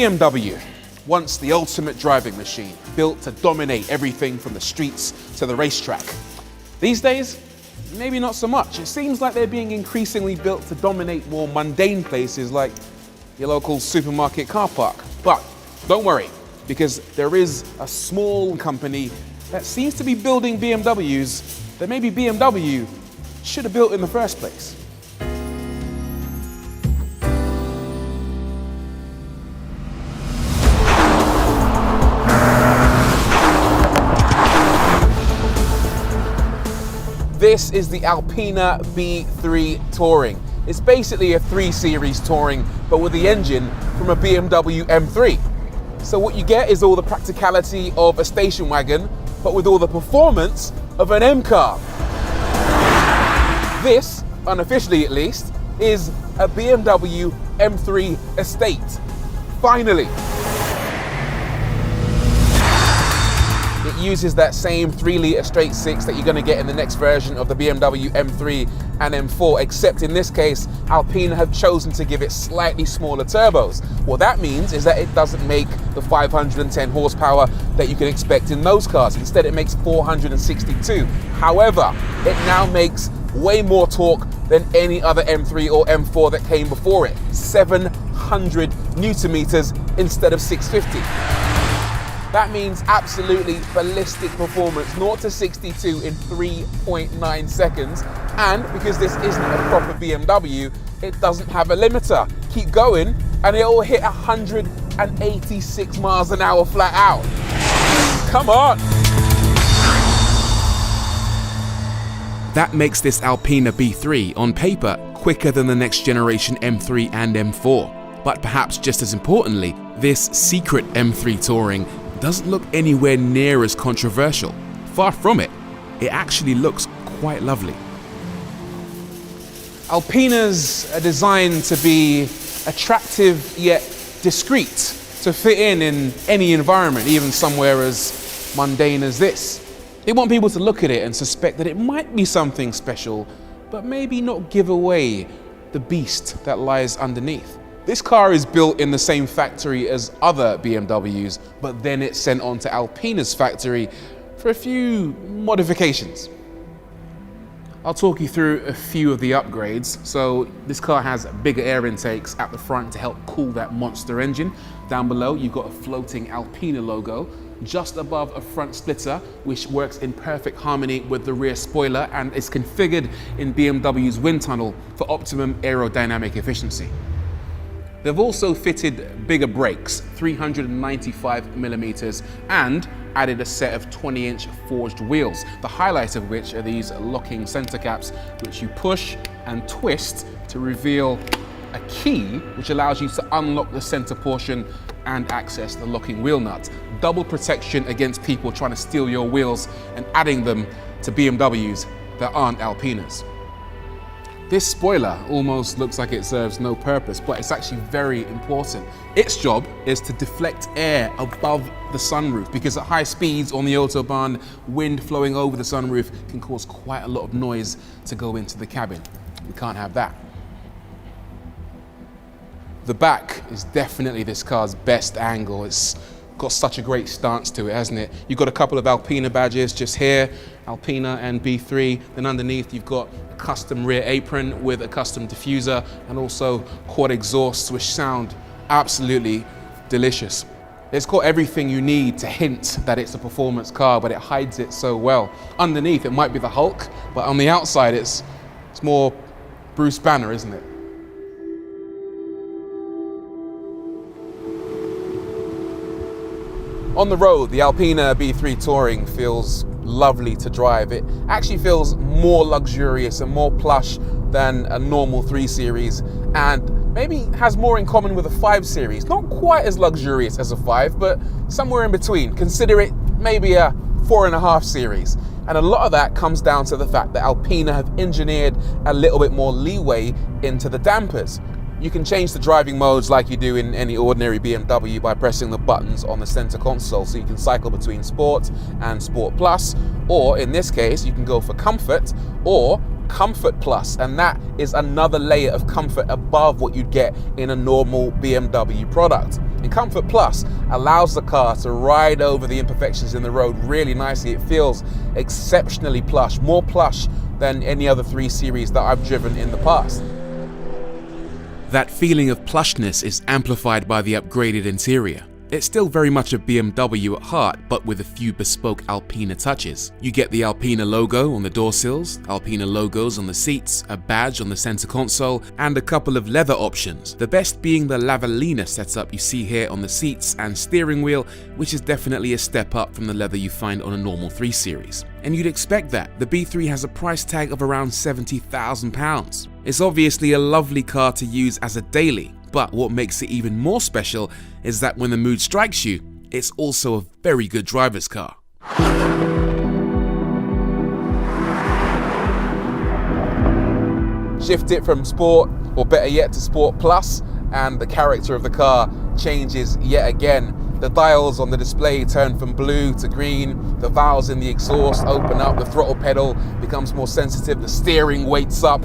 BMW, once the ultimate driving machine, built to dominate everything from the streets to the racetrack. These days, maybe not so much. It seems like they're being increasingly built to dominate more mundane places like your local supermarket car park. But don't worry, because there is a small company that seems to be building BMWs that maybe BMW should have built in the first place. This is the Alpina B3 Touring. It's basically a 3 Series Touring, but with the engine from a BMW M3. So what you get is all the practicality of a station wagon, but with all the performance of an M car. This, unofficially at least, is a BMW M3 estate. Finally. It uses that same 3-litre straight six that you're going to get in the next version of the BMW M3 and M4, except in this case, Alpina have chosen to give it slightly smaller turbos. What that means is that it doesn't make the 510 horsepower that you can expect in those cars. Instead, it makes 462. However, it now makes way more torque than any other M3 or M4 that came before it. 700 Newton meters instead of 650. That means absolutely ballistic performance, 0 to 62 in 3.9 seconds. And because this isn't a proper BMW, it doesn't have a limiter. Keep going and it'll hit 186 miles an hour flat out. Come on. That makes this Alpina B3 on paper quicker than the next generation M3 and M4. But perhaps just as importantly, this secret M3 Touring doesn't look anywhere near as controversial. Far from it, it actually looks quite lovely. Alpinas are designed to be attractive yet discreet, to fit in any environment, even somewhere as mundane as this. They want people to look at it and suspect that it might be something special, but maybe not give away the beast that lies underneath. This car is built in the same factory as other BMWs, but then it's sent on to Alpina's factory for a few modifications. I'll talk you through a few of the upgrades. So this car has bigger air intakes at the front to help cool that monster engine. Down below, you've got a floating Alpina logo. Just above a front splitter, which works in perfect harmony with the rear spoiler and is configured in BMW's wind tunnel for optimum aerodynamic efficiency. They've also fitted bigger brakes, 395 millimeters, and added a set of 20-inch forged wheels, the highlight of which are these locking center caps, which you push and twist to reveal a key, which allows you to unlock the center portion and access the locking wheel nut. Double protection against people trying to steal your wheels and adding them to BMWs that aren't Alpinas. This spoiler almost looks like it serves no purpose, but it's actually very important. Its job is to deflect air above the sunroof, because at high speeds on the Autobahn, wind flowing over the sunroof can cause quite a lot of noise to go into the cabin. We can't have that. The back is definitely this car's best angle. It's got such a great stance to it, hasn't it? You've got a couple of Alpina badges just here, Alpina and B3. Then underneath you've got a custom rear apron with a custom diffuser and also quad exhausts, which sound absolutely delicious. It's got everything you need to hint that it's a performance car, but it hides it so well. Underneath it might be the Hulk, but on the outside it's more Bruce Banner, isn't it? On the road, the Alpina B3 Touring feels lovely to drive. It actually feels more luxurious and more plush than a normal 3 Series, and maybe has more in common with a 5 Series. Not quite as luxurious as a 5, but somewhere in between. Consider it maybe a 4.5 Series. And a lot of that comes down to the fact that Alpina have engineered a little bit more leeway into the dampers. You can change the driving modes like you do in any ordinary BMW by pressing the buttons on the center console, so you can cycle between Sport and Sport Plus, or in this case, you can go for comfort or Comfort Plus, and that is another layer of comfort above what you'd get in a normal BMW product. And Comfort Plus allows the car to ride over the imperfections in the road really nicely. It feels exceptionally plush, more plush than any other 3 Series that I've driven in the past. That feeling of plushness is amplified by the upgraded interior. It's still very much a BMW at heart, but with a few bespoke Alpina touches. You get the Alpina logo on the door sills, Alpina logos on the seats, a badge on the center console, and a couple of leather options. The best being the Lavallina setup you see here on the seats and steering wheel, which is definitely a step up from the leather you find on a normal 3 Series. And you'd expect that. The B3 has a price tag of around £70,000. It's obviously a lovely car to use as a daily, but what makes it even more special is that when the mood strikes you, it's also a very good driver's car. Shift it from Sport, or better yet to Sport Plus, and the character of the car changes yet again. The dials on the display turn from blue to green, the valves in the exhaust open up, the throttle pedal becomes more sensitive, the steering weights up,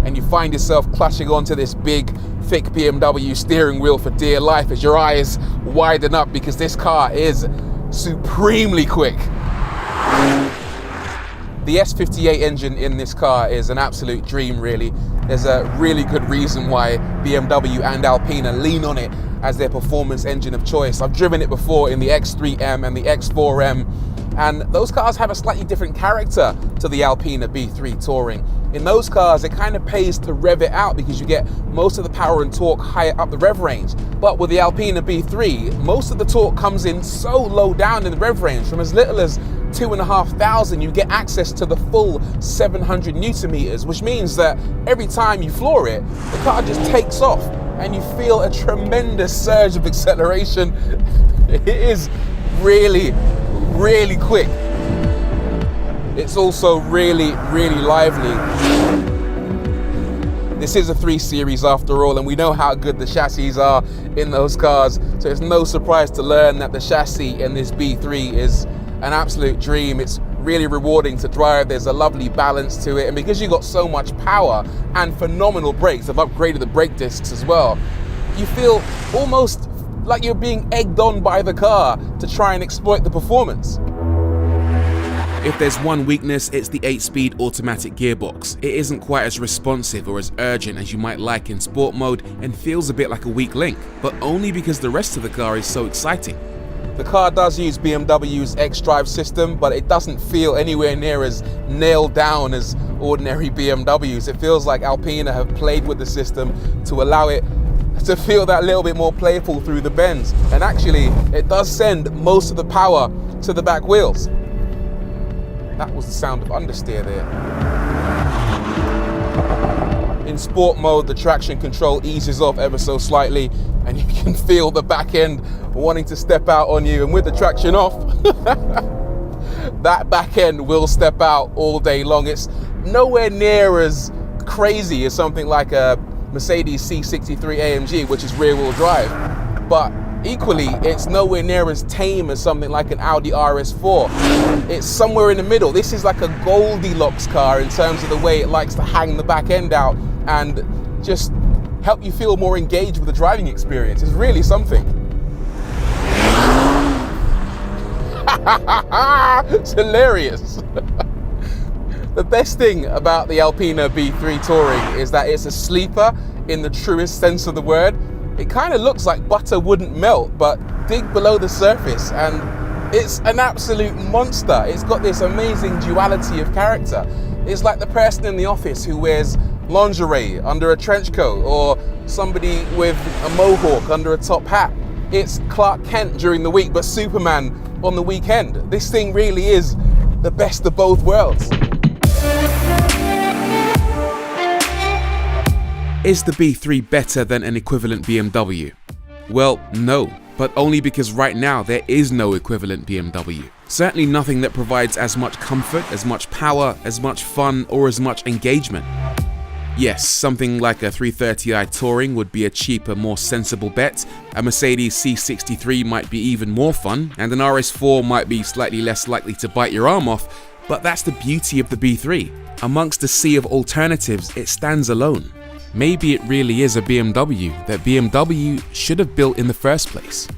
and you find yourself clutching onto this big, thick BMW steering wheel for dear life as your eyes widen up, because this car is supremely quick. The S58 engine in this car is an absolute dream, really. There's a really good reason why BMW and Alpina lean on it as their performance engine of choice. I've driven it before in the X3M and the X4M, and those cars have a slightly different character to the Alpina B3 Touring. In those cars, it kind of pays to rev it out because you get most of the power and torque higher up the rev range. But with the Alpina B3, most of the torque comes in so low down in the rev range. From as little as 2,500, you get access to the full 700 Newton meters, which means that every time you floor it, the car just takes off and you feel a tremendous surge of acceleration. It is really, really quick. It's also really, really lively. This is a 3 Series after all, and we know how good the chassis are in those cars, so it's no surprise to learn that the chassis in this B3 is an absolute dream. It's really rewarding to drive. There's a lovely balance to it, and because you've got so much power and phenomenal brakes, I've upgraded the brake discs as well, you feel almost like you're being egged on by the car to try and exploit the performance. If there's one weakness, it's the 8-speed automatic gearbox. It isn't quite as responsive or as urgent as you might like in sport mode and feels a bit like a weak link, but only because the rest of the car is so exciting. The car does use BMW's xDrive system, but it doesn't feel anywhere near as nailed down as ordinary BMWs. It feels like Alpina have played with the system to allow it to feel that little bit more playful through the bends. And actually, it does send most of the power to the back wheels. That was the sound of understeer there. In sport mode, the traction control eases off ever so slightly, and you can feel the back end wanting to step out on you. And with the traction off, that back end will step out all day long. It's nowhere near as crazy as something like a Mercedes C63 AMG, which is rear-wheel drive, but equally, it's nowhere near as tame as something like an Audi RS4. It's somewhere in the middle. This is like a Goldilocks car in terms of the way it likes to hang the back end out and just help you feel more engaged with the driving experience. It's really something. It's hilarious. The best thing about the Alpina B3 Touring is that it's a sleeper in the truest sense of the word. It kind of looks like butter wouldn't melt, but dig below the surface and it's an absolute monster. It's got this amazing duality of character. It's like the person in the office who wears lingerie under a trench coat, or somebody with a mohawk under a top hat. It's Clark Kent during the week, but Superman on the weekend. This thing really is the best of both worlds. Is the B3 better than an equivalent BMW? Well, no, but only because right now there is no equivalent BMW. Certainly nothing that provides as much comfort, as much power, as much fun, or as much engagement. Yes, something like a 330i Touring would be a cheaper, more sensible bet, a Mercedes C63 might be even more fun, and an RS4 might be slightly less likely to bite your arm off, But that's the beauty of the B3. Amongst a sea of alternatives, it stands alone. Maybe it really is a BMW that BMW should have built in the first place.